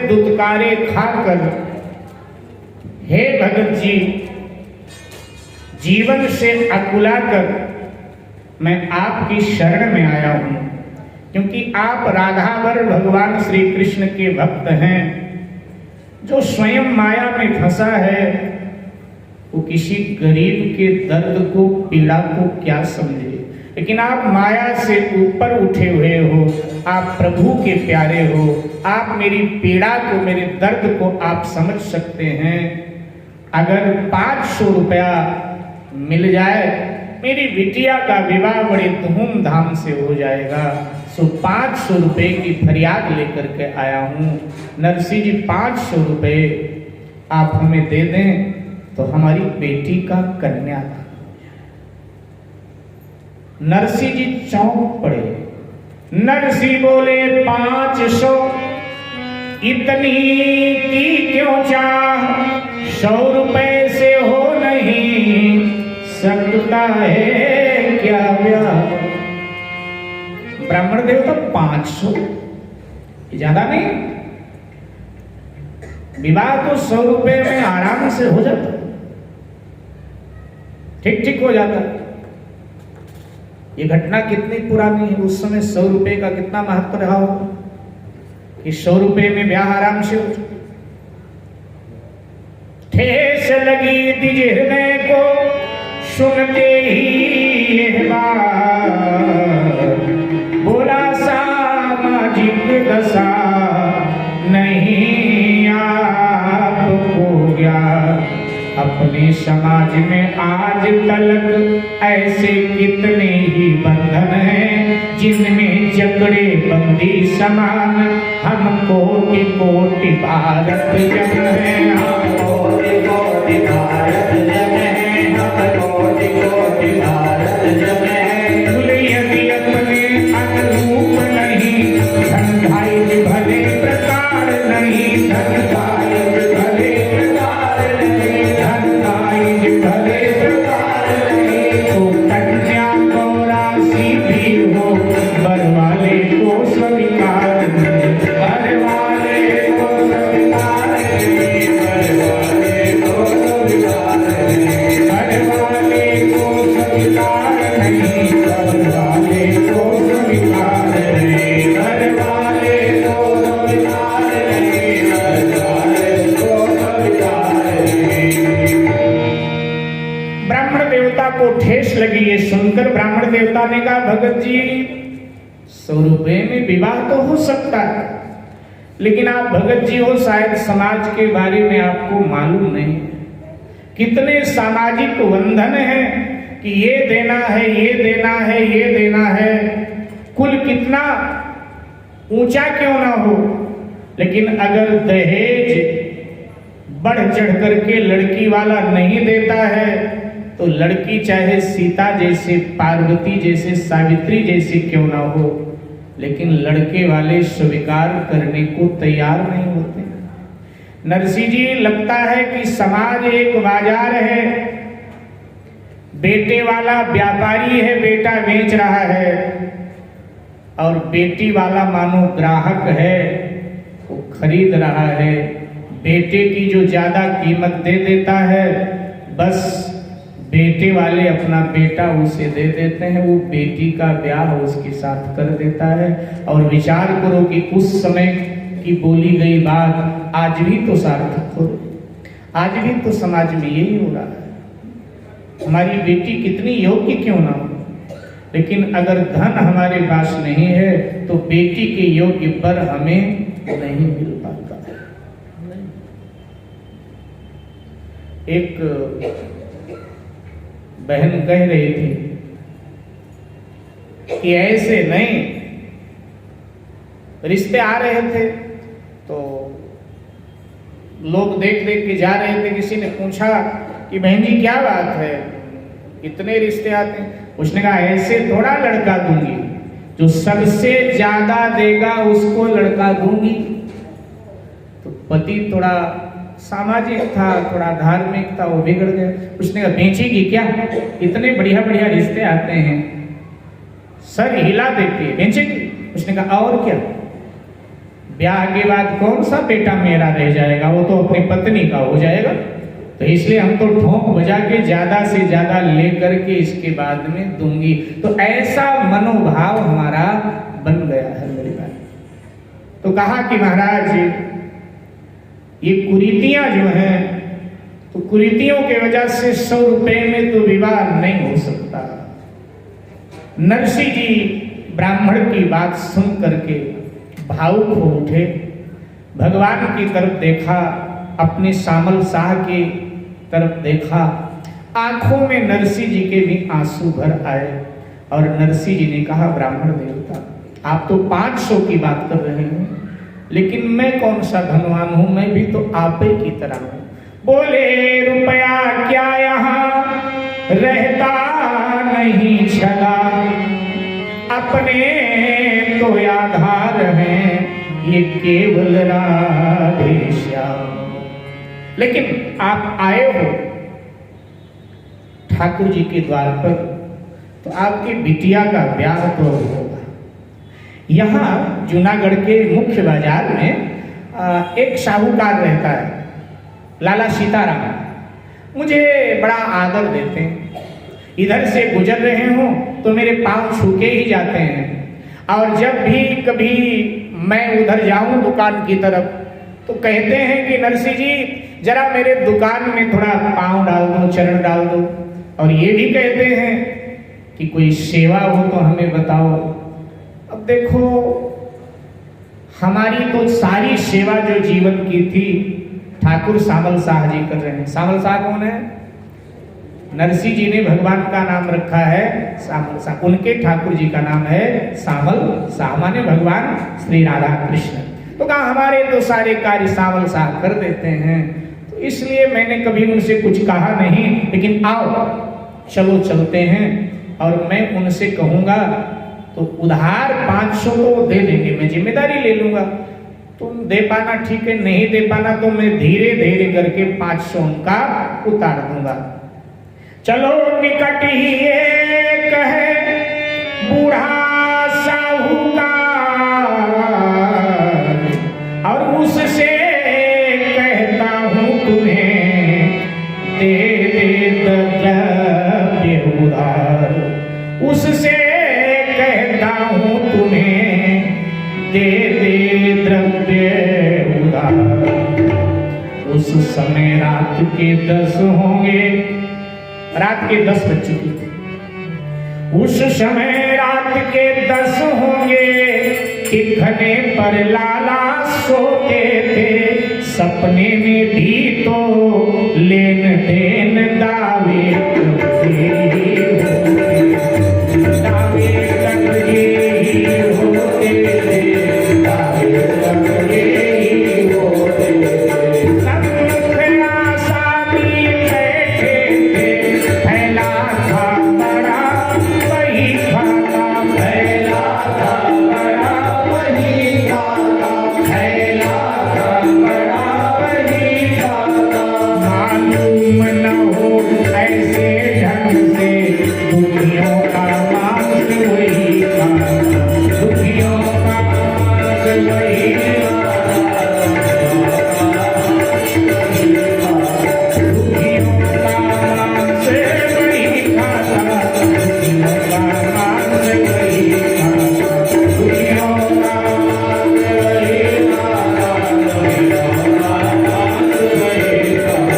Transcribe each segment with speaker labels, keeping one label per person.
Speaker 1: दुत्कारे खाकर, हे भगत जी, जीवन से अकुलाकर मैं आपकी शरण में आया हूं, क्योंकि आप राधावर भगवान श्री कृष्ण के भक्त हैं। जो स्वयं माया में फंसा है वो किसी गरीब के दर्द को, पीड़ा को क्या समझे, लेकिन आप माया से ऊपर उठे हुए हो, आप प्रभु के प्यारे हो, आप मेरी पीड़ा को, मेरे दर्द को आप समझ सकते हैं। अगर 500 रुपया मिल जाए, मेरी बिटिया का विवाह बड़े धूमधाम से हो जाएगा, सो 500 रुपए की फरियाद लेकर के आया हूँ। नरसिंह जी 500 रुपए आप हमें दे दें तो हमारी बेटी का कन्यादान। नरसिंह जी चौंक पड़े। नरसिंह बोले 500 इतनी की क्यों चाह, 100 रुपए से हो नहीं सकता है क्या ब्याह। ब्राह्मण देव तो 500 ज्यादा नहीं, विवाह तो 100 रुपए में आराम से हो जाता, ठीक ठीक हो जाता। ये घटना कितनी पुरानी है, उस समय 100 रुपए का कितना महत्व रहा हो कि 100 रुपए में ब्याह आराम से हो। ठेस लगी दिज हृदय को सुनते ही ये बात, बोला सामाजिक दशा नहीं आपको ज्ञात, अपने समाज में आज तलक ऐसे कितने ही बंधन हैं, जिनमें जकड़े बंदी समान, हम कोटि कोटि भारत जन है, हम कोटि कोटि भारत जन है, हम कोटि कोटि भारत जन है। यदि अपने अनुरूप नहीं, धन भाई भले प्रकार नहीं, धन भाई भले प्रकार नहीं, धन भाई भले प्रकार नहीं। तो कन्या को राशि भी हो, वर वाले को स्वीकार नहीं, वर वाले को स्वीकार नहीं, वर वाले को स्वीकार नहीं, वर वाले को स्वीकार नहीं, वर वाले को स्वीकार नहीं, वर वाले को स्वीकार नहीं, वर वाले को स्वीकार नहीं। ब्राह्मण देवता को ठेस लगी ये सुनकर। ब्राह्मण देवता ने कहा, भगत जी 100 रुपए में विवाह तो हो सकता है, लेकिन आप भगत जी हो, शायद समाज के बारे में आपको मालूम नहीं कितने सामाजिक बंधन हैं कि ये देना है, ये देना है, ये देना है, कुल कितना ऊंचा क्यों ना हो, लेकिन अगर दहेज बढ़ चढ़ करके लड़की वाला नहीं देता है तो लड़की चाहे सीता जैसे, पार्वती जैसे, सावित्री जैसी क्यों ना हो, लेकिन लड़के वाले स्वीकार करने को तैयार नहीं होते। नरसिंह जी, लगता है कि समाज एक बाजार है, बेटे वाला व्यापारी है, बेटा बेच रहा है, और बेटी वाला मानो ग्राहक है, वो खरीद रहा है। बेटे की जो ज्यादा कीमत दे देता है, बस बेटे वाले अपना बेटा उसे दे देते हैं, वो बेटी का ब्याह उसके साथ कर देता है। और विचार करो कि उस समय की बोली गई बात आज भी तो सार्थक हो, आज भी तो समाज में यही हो रहा है। हमारी बेटी कितनी योग्य क्यों ना हो, लेकिन अगर धन हमारे पास नहीं है तो बेटी के योग्य पर हमें नहीं मिल पाता। एक बहन कह रही थी कि ऐसे नहीं, रिश्ते आ रहे थे तो लोग देख देख के जा रहे थे। किसी ने पूछा कि बहन जी क्या बात है, इतने रिश्ते आते हैं? उसने कहा ऐसे थोड़ा लड़का दूंगी, जो सबसे ज्यादा देगा उसको लड़का दूंगी। तो पति थोड़ा सामाजिक था, थोड़ा धार्मिक था, वो बिगड़ गया। उसने कहा बेचेगी क्या, इतने बढ़िया बढ़िया रिश्ते आते हैं, सर हिला देती है, बेचेगी? उसने कहा और क्या, ब्याह के बाद कौन सा बेटा मेरा रह जाएगा, वो तो अपनी पत्नी का हो जाएगा। तो इसलिए हम तो ठोंक बजा के ज्यादा से ज्यादा लेकर के इसके बाद में दूंगी। तो ऐसा मनोभाव हमारा बन गया है मेरे भाई। तो कहा कि महाराज ये कुरीतियां जो हैं, तो कुरीतियों के वजह से 100 रुपए में तो विवाह नहीं हो सकता। नरसिंह जी ब्राह्मण की बात सुन करके भावुक हो उठे, भगवान की तरफ देखा, अपने सामल शाह की तरफ देखा, आंखों में नरसिंह जी के भी आंसू भर आए। और नरसिंह जी ने कहा, ब्राह्मण देवता आप तो 500 की बात कर रहे हैं, लेकिन मैं कौन सा धनवान हूं, मैं भी तो आप ही की तरह हूं। बोले रुपया क्या यहाँ रहता नहीं छला, अपने तो आधार हैं ये केवल राधे श्याम। लेकिन आप आए हो ठाकुर जी के द्वार पर, तो आपकी बिटिया का ब्याह तो होगा। यहाँ जूनागढ़ के मुख्य बाजार में एक साहूकार रहता है, लाला सीताराम। मुझे बड़ा आदर देते हैं, इधर से गुजर रहे हो तो मेरे पांव छू के ही जाते हैं। और जब भी कभी मैं उधर जाऊं दुकान की तरफ, तो कहते हैं कि नरसिंह जी जरा मेरे दुकान में थोड़ा पांव डाल दो, चरण डाल दो। और ये भी कहते हैं कि कोई सेवा हो तो हमें बताओ। अब देखो, हमारी तो सारी सेवा जो जीवन की थी ठाकुर सामल शाह जी कर रहे हैं। सामल शाह कौन है? नरसिंह जी ने भगवान का नाम रखा है सामल। उनके ठाकुर जी का नाम है सामल। सामान्य भगवान श्री राधा कृष्ण। तो कहा हमारे तो सारे कार्य सावल साहब कर देते हैं, तो इसलिए मैंने कभी उनसे कुछ कहा नहीं, लेकिन आओ चलो चलते हैं और मैं उनसे कहूंगा तो उधार 500 तो दे देंगे, मैं जिम्मेदारी ले लूंगा। तुम दे पाना ठीक है, नहीं दे पाना तो मैं धीरे धीरे करके 500 उनका उतार दूंगा। चलो निकट ही एक है बूढ़ा साहूकार और उससे कहता हूं तुम्हें दे दे द्रव्य उधार। उससे कहता हूं तुम्हें दे दे द्रव्य उधार। उस समय रात के 10 होंगे, रात के 10 बज चुकी थी। उस समय रात के 10 होंगे कि घने पर लाला सोते थे। सपने में भी तो लेन देन दावे करके दावे करके ही होते थे, दावे करके ही होते थे। सब मुखड़ा सामी बैठे थे, फैला था बड़ा वही खाता, फैला था बड़ा वही खाता, फैला था बड़ा वही खाता। मालूम न हो ऐसे ढंग से दुखियों का मांस वही खाता, दुखियों का मांस वही खाता, दुखियों का मांस वही खाता, दुखियों का मांस वही खाता, दुखियों का मांस वही खाता, दुखियों का मांस वही खाता।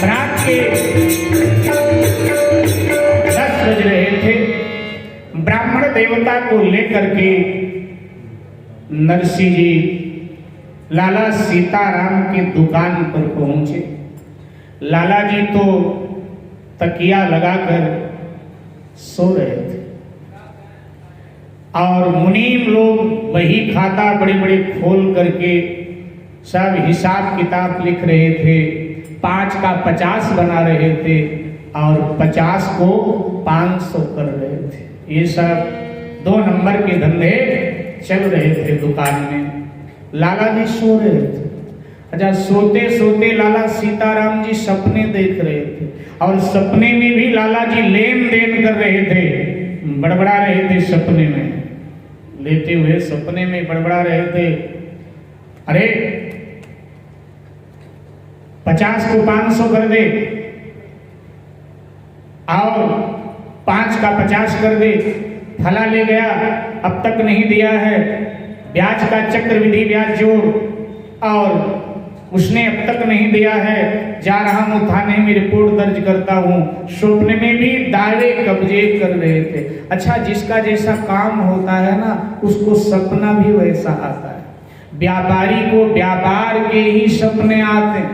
Speaker 1: रात के 10 बज रहे थे। ब्राह्मण देवता को लेकर के नरसिंह जी लाला सीताराम की दुकान पर पहुंचे। लाला जी तो तकिया लगाकर सो रहे थे और मुनीम लोग वही खाता बड़े बड़े खोल करके सब हिसाब किताब लिख रहे थे। 5 का 50 बना रहे थे और 50 को 500 कर रहे थे। ये सब 2 नंबर के धंधे चल रहे थे दुकान में। लाला जी सो रहे थे। अच्छा, सोते सोते लाला सीताराम जी सपने देख रहे थे और सपने में भी लाला जी लेन देन कर रहे थे, बड़बड़ा रहे थे सपने में। लेते हुए सपने में बड़बड़ा रहे थे, अरे 50 को 500 कर दे और 5 का 50 कर दे। फला ले गया, अब तक नहीं दिया है, ब्याज का चक्रवृद्धि ब्याज जोड़ और उसने अब तक नहीं दिया है। जा रहा हूं थाने में रिपोर्ट दर्ज करता हूं। स्वप्न में भी दावे कब्जे कर रहे थे। अच्छा, जिसका जैसा काम होता है ना, उसको सपना भी वैसा आता है। व्यापारी को व्यापार के ही सपने आते हैं,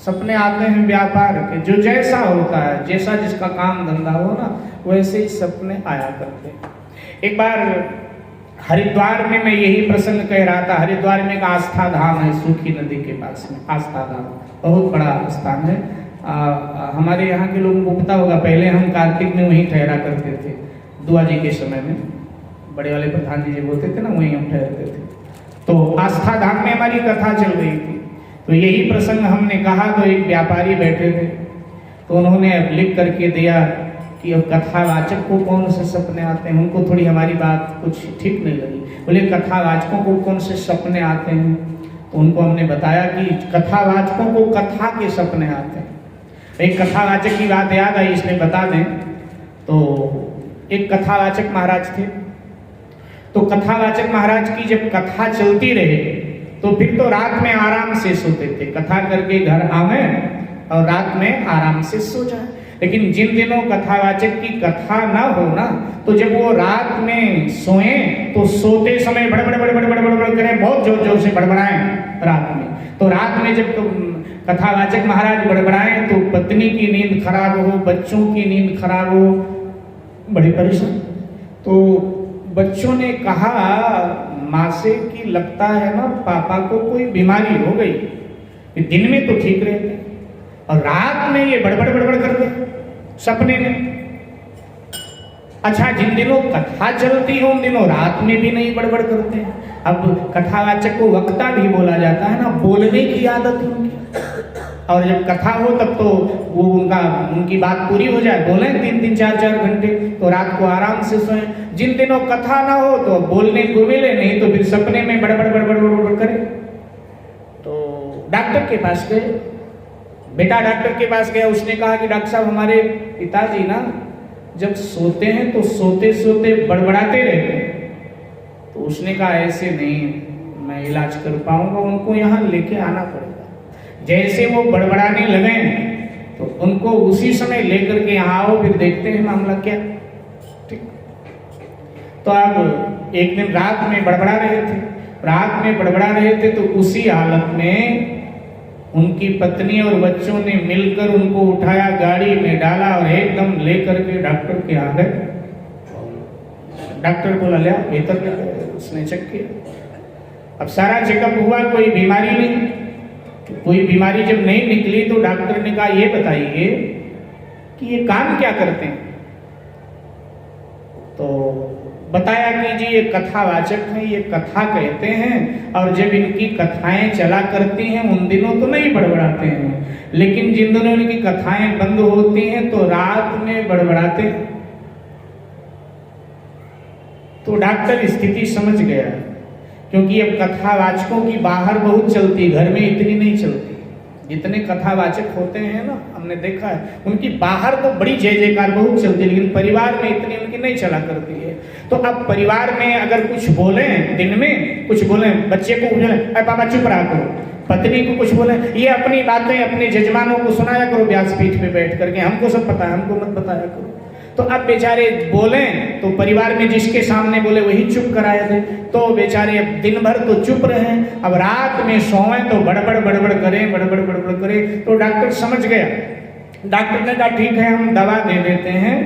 Speaker 1: सपने आते हैं व्यापार के। जो जैसा होता है, जैसा जिसका काम धंधा हो ना, वैसे ही सपने आया करते हैं। एक बार हरिद्वार में मैं यही प्रसंग कह रहा था। हरिद्वार में एक आस्था धाम है, सूखी नदी के पास में आस्था धाम, बहुत बड़ा स्थान है। हमारे यहाँ के लोगों को पता होगा, पहले हम कार्तिक में वहीं ठहरा करते थे। दुआ जी के समय में बड़े वाले प्रधान जी जब होते थे ना, वहीं हम ठहरते थे। तो आस्था धाम में हमारी कथा चल रही थी, तो यही प्रसंग हमने कहा। तो एक व्यापारी बैठे थे, तो उन्होंने लिख करके दिया कि अब कथावाचक को कौन से सपने आते हैं। उनको थोड़ी हमारी बात कुछ ठीक नहीं लगी। बोले कथावाचकों को कौन से सपने आते हैं। तो उनको हमने बताया कि कथावाचकों को कथा के सपने आते हैं। एक कथावाचक की बात याद आई, इसमें बता दें। तो एक कथावाचक महाराज थे। तो कथावाचक महाराज की जब कथा चलती रहे तो फिर तो रात में आराम से सोते थे, कथा करके घर आवे और रात में आराम से सो जाए। लेकिन जिन दिनों कथावाचक की कथा ना हो ना, तो जब वो रात में सोए तो सोते समय बड़बड़ बड़बड़ बड़बड़ करें, बहुत जोर जोर से बड़बड़ाएं रात में। तो रात में जब कथावाचक महाराज बड़बड़ाएं तो पत्नी की नींद खराब हो, बच्चों की नींद खराब हो, बड़ी परेशान। तो बच्चों ने कहा माँ से कि लगता है ना पापा को कोई बीमारी हो गई, दिन में तो ठीक रहते और रात में ये बड़बड़ बड़बड़ करते सपने में। अच्छा, जिन दिनों कथा चलती है उन दिनों रात में भी नहीं बड़बड़ करते हैं। अब कथावाचक को वक्ता भी बोला जाता है ना, बोलने की आदत है उनकी, और जब कथा हो तब तो वो उनकी बात पूरी हो जाए, बोले 3-3 4-4 घंटे, तो रात को आराम से सोए। जिन दिनों कथा ना हो तो बोलने को मिले, नहीं तो फिर सपने में बड़बड़ बड़बड़ बड़बड़ करे। तो डॉक्टर के पास गए, बेटा डॉक्टर के पास गया। उसने कहा कि डॉक्टर साहब हमारे पिताजी ना जब सोते हैं तो सोते सोते बड़बड़ाते रहते हैं। तो उसने कहा ऐसे नहीं मैं इलाज कर पाऊंगा, उनको यहाँ लेके आना पड़ेगा। जैसे वो बड़बड़ाने लगे तो उनको उसी समय लेकर के यहाँ आओ, फिर देखते हैं मामला क्या। ठीक। तो अब एक दिन रात में बड़बड़ा रहे थे, रात में बड़बड़ा रहे थे तो उसी हालत में उनकी पत्नी और बच्चों ने मिलकर उनको उठाया, गाड़ी में डाला और एकदम लेकर के डॉक्टर के आ गए। डॉक्टर बोला लिया बेहतर क्या, उसने चेक किया। अब सारा चेकअप हुआ, कोई बीमारी नहीं। कोई बीमारी जब नहीं निकली तो डॉक्टर ने कहा ये बताइए कि ये काम क्या करते हैं। तो बताया कि जी ये कथावाचक हैं, ये कथा कहते हैं, और जब इनकी कथाएं चला करती हैं उन दिनों तो नहीं बड़बड़ाते हैं, लेकिन जिन दिनों इनकी कथाएं बंद होती हैं तो रात में बड़बड़ाते हैं। तो डॉक्टर स्थिति समझ गया, क्योंकि अब कथावाचकों की बाहर बहुत चलती, घर में इतनी नहीं चलती। जितने कथावाचक होते हैं ना, हमने देखा है, उनकी बाहर तो बड़ी जय जयकार बहुत चलती है, लेकिन परिवार में इतनी उनकी नहीं चला करती है। तो अब परिवार में अगर कुछ बोले, दिन में कुछ बोले, बच्चे को बोले अरे पापा चुप रहा करो, पत्नी को कुछ बोले, ये अपनी बातें अपने जजमानों को सुनाया करो व्यासपीठ पे बैठ करके, हमको सब पता है, हमको मत बताया करो। तो अब बेचारे बोले तो परिवार में जिसके सामने बोले वही चुप कराए थे, तो बेचारे अब दिन भर तो चुप रहे, अब रात में सोए तो बड़बड़ बड़बड़ करें, बड़बड़ बड़बड़ करें। तो डॉक्टर समझ गया, डॉक्टर ने कहा ठीक है हम दवा दे देते हैं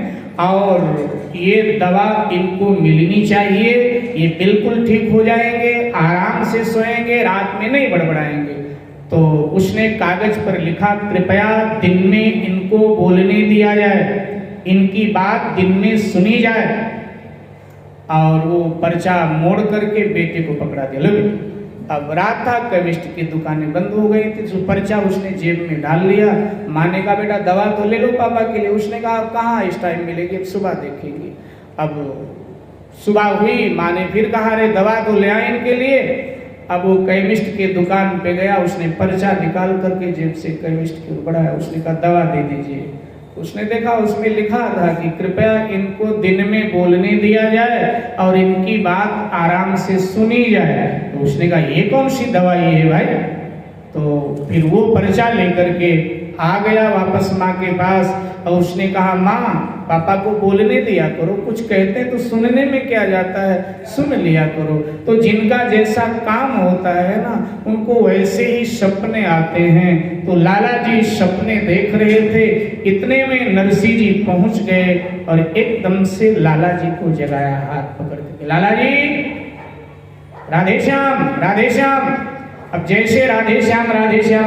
Speaker 1: और ये दवा इनको मिलनी चाहिए, ये बिल्कुल ठीक हो जाएंगे, आराम से सोएंगे, रात में नहीं बड़बड़ाएंगे। तो उसने कागज पर लिखा कृपया दिन में इनको बोलने दिया जाए, इनकी बात दिन में सुनी जाए। और वो पर्चा मोड़ करके बेटे को पकड़ा दिया। लो बेटा, अब रात था, केमिस्ट की दुकानें बंद हो गई थी, तो पर्चा उसने जेब में डाल लिया। माँ ने कहा बेटा दवा तो ले लो पापा के लिए। उसने कहा कहाँ इस टाइम मिलेगी, अब सुबह देखेंगे। अब सुबह हुई, माँ ने फिर कहा अरे दवा तो ले आए इनके लिए। अब वो केमिस्ट के दुकान पे गया, उसने पर्चा निकाल करके जेब से केमिस्ट के बढ़ाया, उसने कहा दवा दे दीजिए। उसने देखा उसमें लिखा था कि कृपया इनको दिन में बोलने दिया जाए और इनकी बात आराम से सुनी जाए। तो उसने कहा ये कौन सी दवाई है भाई। तो फिर वो पर्चा लेकर के आ गया वापस माँ के पास और उसने कहा माँ पापा को बोलने दिया करो, कुछ कहते हैं तो सुनने में क्या जाता है, सुन लिया करो। तो जिनका जैसा काम होता है ना उनको वैसे ही सपने आते हैं। तो लाला जी सपने देख रहे थे, इतने में नरसिंह जी पहुंच गए और एकदम से लाला जी को जगाया हाथ पकड़ के, लाला जी राधे श्याम राधे श्याम। अब जैसे राधे श्याम